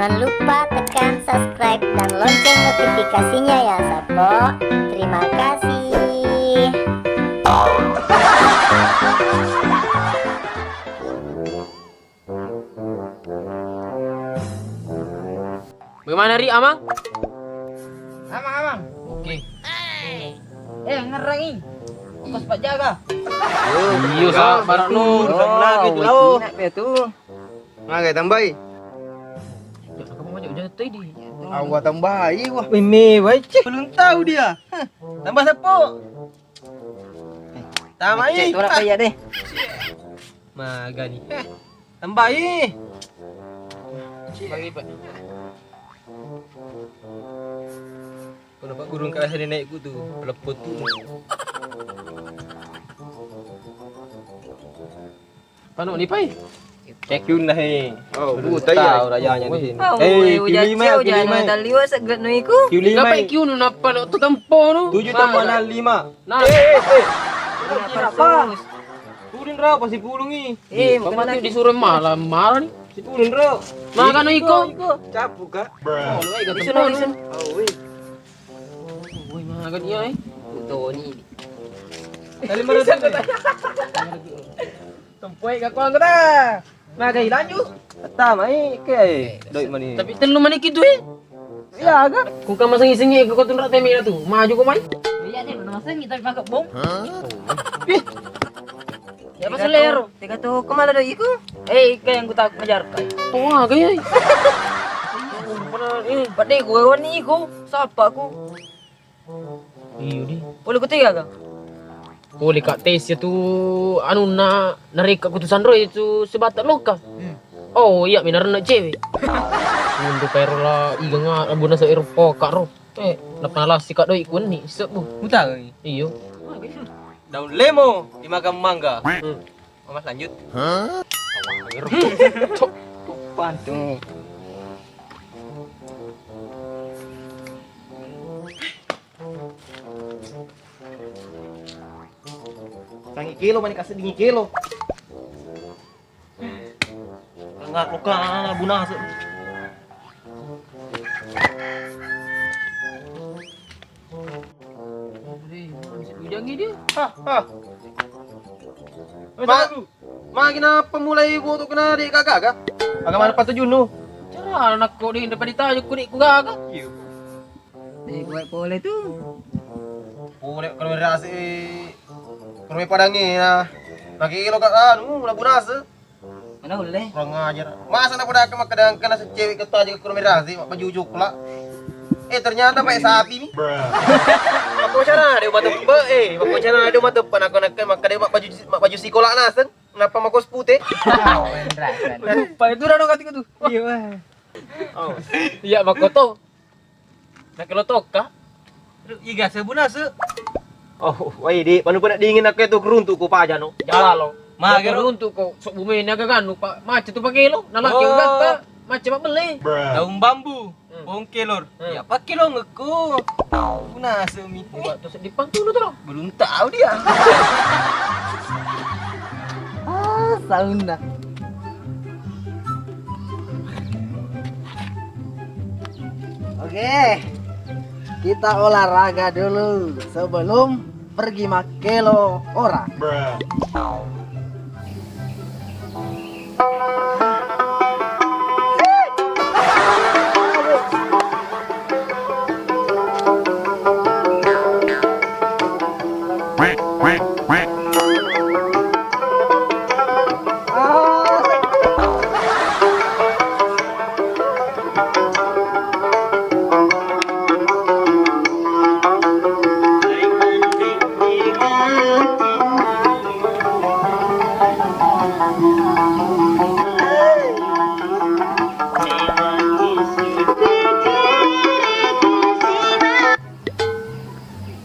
Jangan lupa tekan subscribe dan lonceng notifikasinya ya Sopo. Terima kasih. Bagaimana Ri, Amang? Amang. Oke. Ngerangi. Kos Pak Jaga. Iya, Sa, barak nur. Lagi tu lau. Nak tu. Ngagai tambai. Kamu mau jatuh di. Awak tambai wah. Mimi, wai cik. Belum tahu dia. Tambah siapa? Tamai. Cik tu nak bayar deh. Maga ni. Tambai. Bagi Pak. Kau nampak gurung kat sana naik ku tu. Pelepot tu. Panu ni pai. Cek yun lah eh. Oh, Belum buta ya. tahu rayanya di sini. Q5 taliwa sagad no iku. Q5. Dapat Q nu napa nak tu tempo nu. 7 tambah 5. Nah. Apa? Turun raw pasti pulung ni. Paman tu disuruh malam ni. Si turun raw. Makan no iko. Capu kak. Oh, lu ai Bisu tempo no bisu. nu. Woi, makan dia ai. Tu ni. Dari mana tu? Tempoy ka kuang dah. Magai lanjut. Tak mai ke. Doi mani. Tapi telu mana gitu eh. Ya agak. Kung ka masangi-sangi ko tunra temi na tu. Maju ko mai. Ya ni mana masa kita pakai bom. Ya pasal lero. Teka tu kemana do iku? Ika yang ku tak ngejar kai. Wah, gaya. Padai ku wani iku. Siapa aku? Iyo di. Boleh ku tiga ka? Boleh kak tes ya tu anu na narik keputusan Roy itu sebatak loka. Oh iya minar nak cewek. Untuk pero lah iga nga abuna sa aeropo kak ro. Napala si kak doi kun ni sebu. Muta ni. Iyo. Daun lemo dimakan mangga. Mas lanjut. Pantu. Tangi kilo mana kasih dingi kilo. Enggak luka bunah se. Ujangi dia. Ma kenapa mulai gua tuh kena adik kakak kah? Agak mana patu junu? Cara anak kau ni dapat ditanya ku ni ku gaga. Boleh tu. Boleh kalau merasi kalau padangi nah. Lagi kilo kak anu labu nase. Mana boleh? Kurang ajar. Masa nak pada kemak kadang kena secewek ketua aja kurang merasi mak baju pula. Ternyata pakai sapi ni. Apa cara dia mata apa cara dia mata panak-panak mak dia mak baju sekolah nasen. Kenapa mak kos putih? Lupa itu dah dong katiku tu. Iya. Oh. Iya makoto. Nak kalau toka. Iga sebuna se. Oh, wai di, panu nak dingin aku itu keruntuk ku paja no. Jala lo. Ma, Mage gero. untuk kau sok bumi ni agak kan lupa. Macam tu pakai lo. Nama kau kata macam apa beli. Daun bambu, pohon kelor. Ya pakai lo ngeku. Guna semi. Buat tu sedih pantu lo tu. Belum tahu dia. Sauna. Oke, kita olahraga dulu sebelum pergi makelo orang.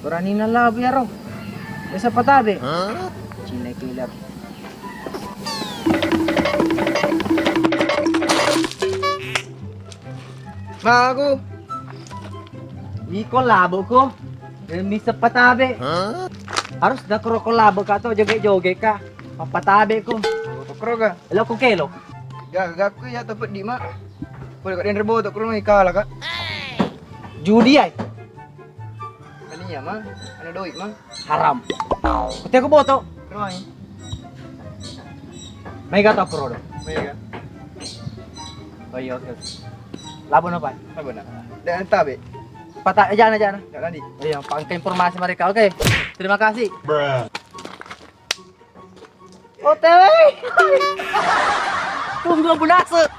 Berani nalah biar roh. Desa patabe. Cina killer. Ma aku. Iko labo ko. Demi sa patabe. Harus da kro kolabo ka to joget-joget ka. Papatabe ko. Tukro ka. Elo ko kelo. Gagak ku ya dapat di mak. Boleh kat dendra botok kurang kalah kak. Judi ay. Kan iya mang. Ada duit mang. Haram. Pati aku boto. Kurang ay. May kata pro dong. Baik kan. Oh iya oke. Labon apa? Apa nak? Dan tabe. Patah aja aja. Enggak tadi. Iya, pakai informasi mereka. Oke. Terima kasih. OTW. Tunggu Abu Nasr.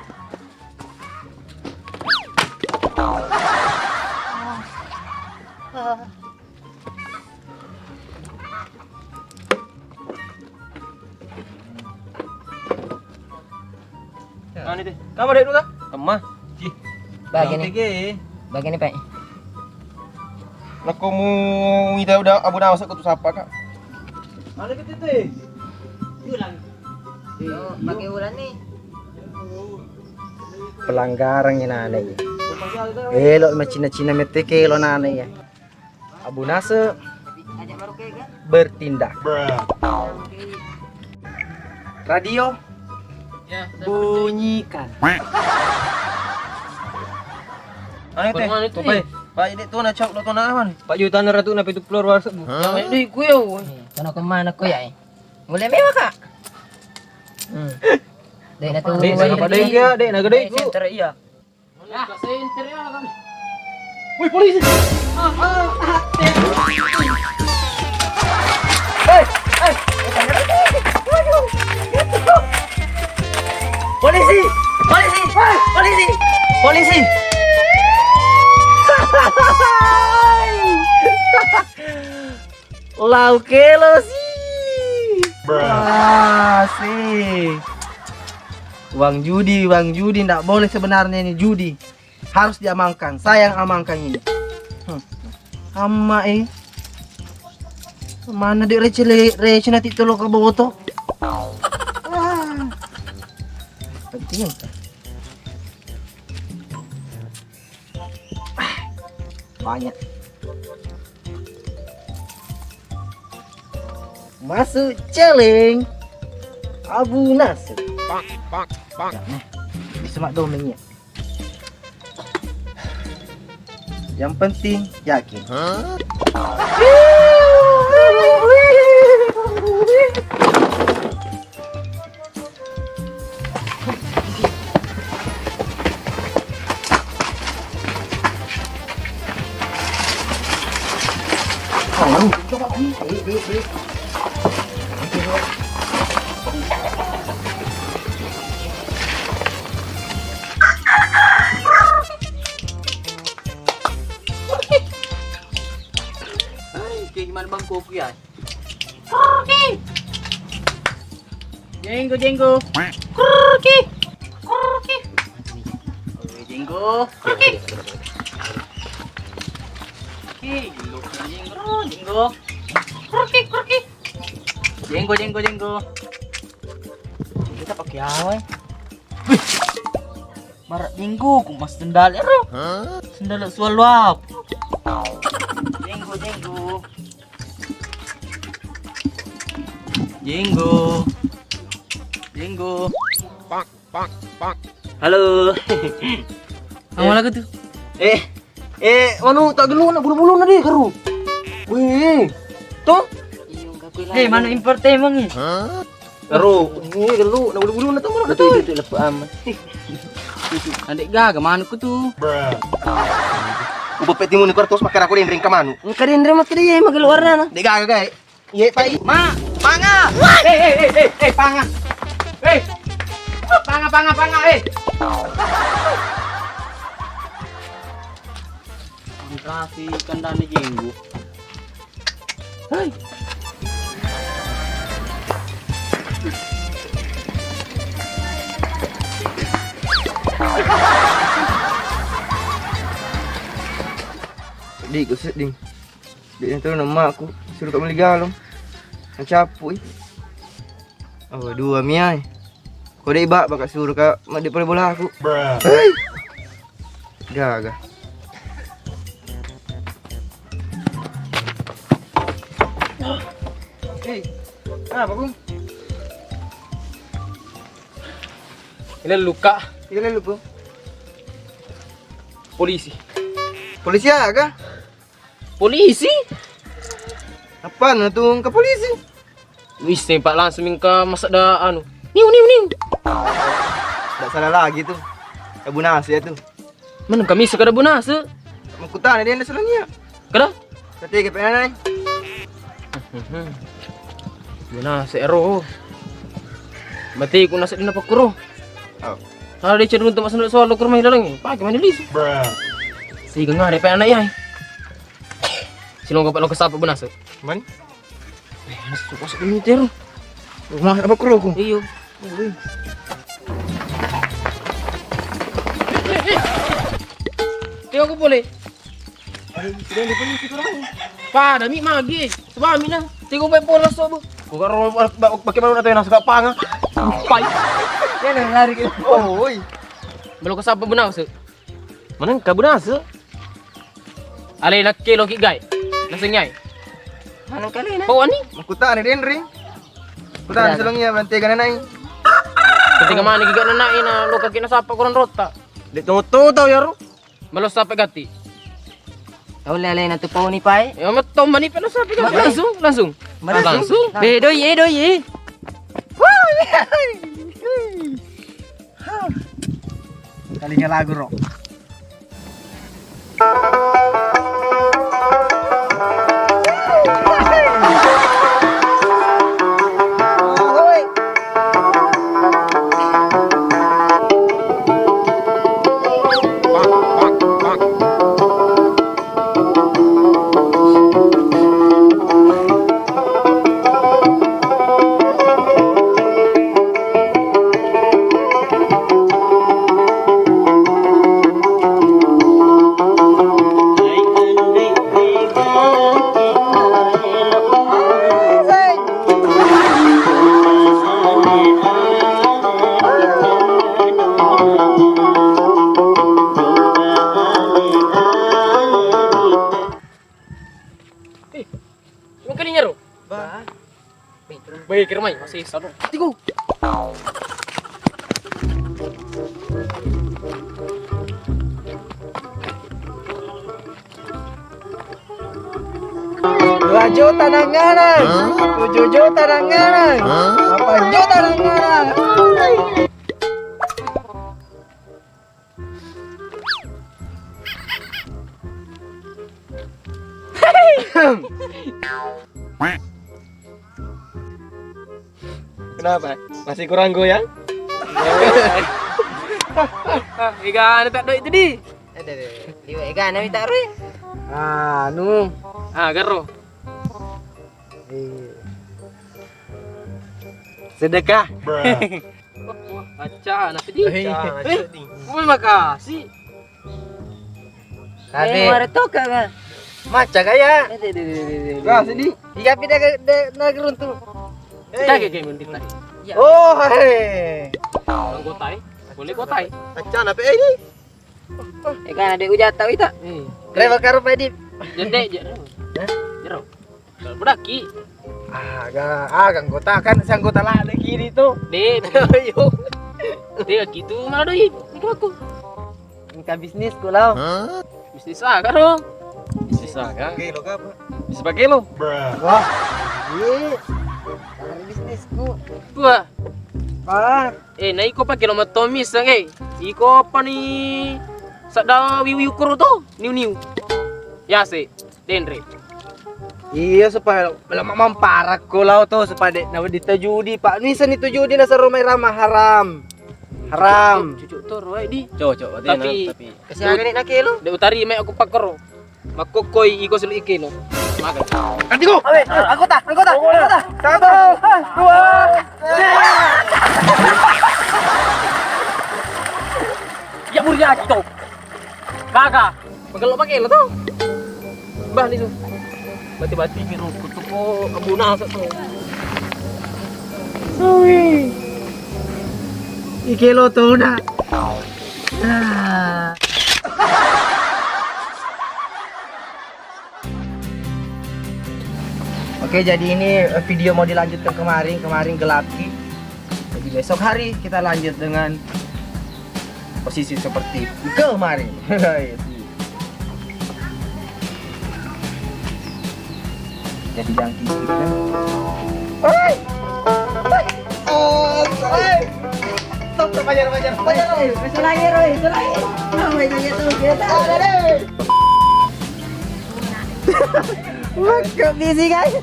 Mana itu? Kamu ada dulu kah? Kemah. Bagian ini. Oke. Bagian ini, Pak. Lah kamu ngita udah abu nawas aku tuh siapa kak? Mana kita tuh? Yulang. Pakai ulan nih. Pelanggaran ini nane ya. Elok sama Cina-Cina meteke lo nane ya. Abu Nasr Ajak baru kayak kan? bertindak. Radio Ya, bunyikan. Mana itu? Mana itu? Pak, Pak ini tuh nak cok lo tuh nak apa nih? Pak Juta nara tu napi tu keluar warsa bu. Yang ini ku ya. Kana kemana ko ya? Boleh mewah kak? Dek na tuh. Dek, apa dek ya? Dek, naga dek ku. Center iya. Mana ka center ya kan? Woi polisi. Polisi! Polisi! Polisi! Polisi! Lauke lo sih. Sih. Uang judi ndak boleh sebenarnya ini judi. Harus diamankan. Saya yang amankan ini. Amma mana di receh nanti tolong ke bawah tuh. Penting. Banyak. Masuk celeng. Abu Nasr. Disemak domainnya. Yang penting yakin. Gimana bang kopi ya? Jenggo. Jenggo. Jenggo. Kita pakai apa? Marak jenggo, kumas sendal ero. Sendal sual luap. Jenggo. Halo. Kamu lagu tuh? Manu tak gelu nak bulu-bulu na dia keru. Wih, tuh. Hei, mana import emang ni? Keru, ini gelu nak bulu-bulu na tuh mana tuh. Itu lepas amat. Adik gaga mana ku tuh? Ubo peti muni kortos makara ko rin kamanu. Karin remat ka dia emang keluar na. Dek gaga gay. Ye pai. Panga! Panga! Panga! Kontrasi kandani jenggo. Dik, aku sedih. Dik tu nama aku suruh kat beli galong. Capu Oh, dua miai. Kau dah ibak bakal suruh kat mak dia bola aku. Hei. Gaga. Hei. Apa kau? Ini luka. Kita lalu pun. polisi. Polisi kah? Polisi? Apaan tuh ke polisi? Wis Pak langsung ke masak dah anu. Niu. Tak salah lagi tuh. Abu nasi tuh. Mana kami sekadar bunasa? Mengkutan dia selangnya. Kada? Kata ke penanai. Bunasa ero. Berarti aku nasa din na pakuro. Oh. Kalau dia cenderung untuk masuk soal ke rumah dalang ni. Pakai mana lis? Sige nga, ada anak yai. Silong kapat lo kesapa bunasa. Man? Masuk meter. Rumah apa kru aku? Iyo. Tengok aku boleh. Sudah di polisi kurang. Pada mi magi. Sebab mi na. Tengok baik pola so bu. Kung karo bagaimana natin nasa kapanga. Sampai. Yan ang lari ka. Oh, oi. Belum kesapa bunasa. Mana ka bunasa? Alay nak kilo ki gay. Nasengay. Anong kali na? Bawa ni. Mengkutan dia ring. Kutan selangnya bantai kan nai. Ketika mana giga na nain na lo kaki na sapa kurang rota. Di tunggu tau yaro. Malo sapa gati. Tahu lalay na tupaw ni Pai. Ya matong mani pa na sapa gati. Langsung. Langsung. Doy. Kalinya lagu ro. Yung kalinya ro. Baik kirmay masih sano. Tigo. Dua juta nanganan. 7 juta nanganan. 8 juta nanganan. Kenapa? Masih kurang goyang? Iga ano tak do itu di. Liwa ika na minta ro. Anu. Garo. Sedekah. Acha na di. Terima kasih. Sabi. Maratoka ka. Maca kaya. Kah sedih. Iya pindah ke nagruntu. Kage game mendit tayo. Oh, hei. Ang gotay. Boleh gotay. Aca na pe ini. Ika na de ujata ita. Driver karo pa di. Jende. Jero. Bedaki. Agang kota kan sang kota lah ada kiri tuh. De. Ayo. De gitu mana doi. Iku aku. Ingka bisnis ko law. Bisnis karo. Bisnis kan. Oke, lo apa? Bisa pakai lo. Wah. Iya. Dari bisnis ko. Gua. Pa. Na iko pa kilo matomis sang Iko pa ni sada wiwi kuro to. Niu. Ya se. Denre. Iya supaya mamparak ko law to supaya na dito judi pak. Minsan itu judi na sa rumay ramah haram. Haram. Cucuk to roy di. Cocok Tapi Kasi agani na kilo. de utari may ako pakoro. Makokoy iko sila ikilo. Maga. Kanti ko. Awe, anggota. Satu, dua. Ya murya gitu. Kakak. Pagalo pakai lo to. Bah ni so. Bati-bati kiro kutu ko abuna sa to. Uy. Ikilo to na. Oke, jadi ini video mau dilanjutkan kemarin gelapki. Jadi besok hari kita lanjut dengan posisi seperti kemarin. jadi jangkrik kan. Stop, Fajar. Itu lagi Roy, itu lagi. Apa itu gitu kita? Maka busy guys.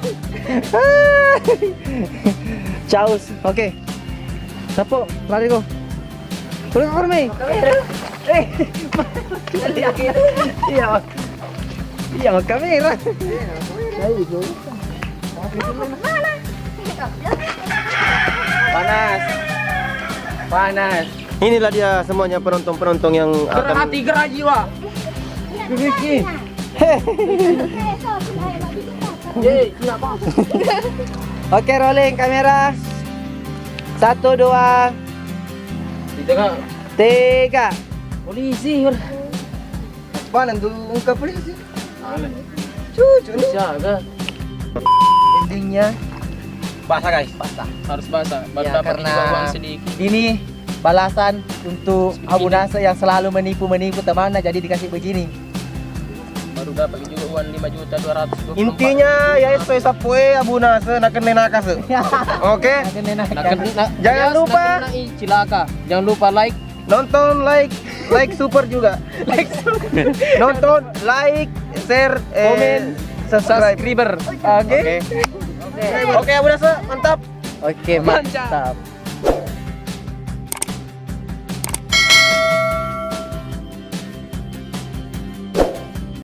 Chaos. Oke. Sapo, lari ko. Pulang ke rumah. Iya. Iya, mag kamera. Panas. Inilah dia semuanya penonton-penonton yang akan Hati gerak jiwa. Vicky. Oke, rolling kamera. 1, 2, Kita kak 3. polisi. Panan tuh ungkap polisi. Bisa kak. Endingnya basah guys. Harus basah. Baru Ya, dapat karena- juga uang sedikit. ini balasan untuk Abu Nasser yang selalu menipu temannya, jadi dikasih begini. Baru dapat juga uang 5.224.000. Intinya ya itu sapue Abu Nasser nak kena nakas. Oke. Jangan lupa. Cilaka. Jangan lupa like. Nonton like super juga. Nonton, like, share, Komen, subscribe. Subscriber. Oke. Oke, Abu Nasser, mantap. Oke, mantap.